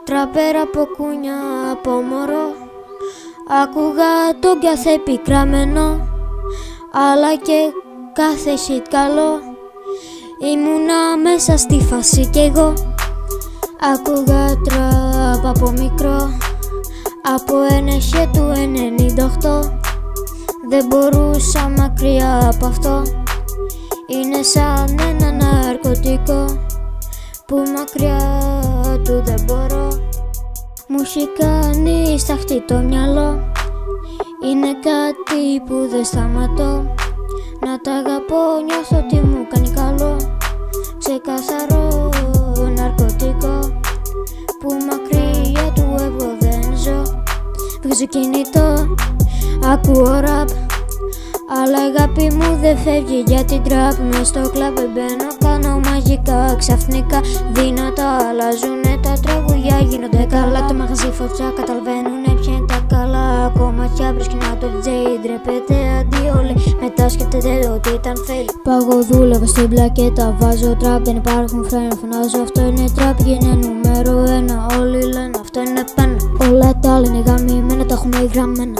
τραπέρα από κούνια από μωρό. Άκουγα τον κάθε πικραμένο, αλλά και κάθε shit καλό. Ήμουνα μέσα στη φάση κι εγώ. Άκουγα τραπ από μικρό, από ένα χε του 98. Δεν μπορούσα μακριά από αυτό. Είναι σαν ένα ναρκωτικό που μακριά του δεν μπορώ. Μου έχει κάνει σταχτή το μυαλό. Είναι κάτι που δεν σταματώ. Να τα αγαπώ, νιώθω ότι μου κάνει καλό. Ξεκαθαρό ναρκωτικό που μακριά του εγώ δεν ζω. Βγάζω κινητό, ακούω ραπ, αλλά η αγάπη μου δεν φεύγει για την τραπ. Μες στο κλαμπ μπαίνω, κάνω μαγικά. Ξαφνικά δυνατά αλλάζουνε τα τραγουδιά, γίνονται καλά. Το μαγαζί φωτιά, καταλαβαίνουνε ποια είναι τα καλά. Κομματιά μπροσκινά το DJ, ντρέπεται αντίολε. Μετά σκέφτεται ότι ήταν fake. Παγω δούλευα στην πλακέτα, βάζω τραπ, δεν υπάρχουν φρένα. Φωνάζω αυτό είναι τραπ, είναι νούμερο 1. Όλοι λένε αυτό είναι πένα. Όλα τα άλλα είναι γαμημένα, τα έχουμε γραμμένα.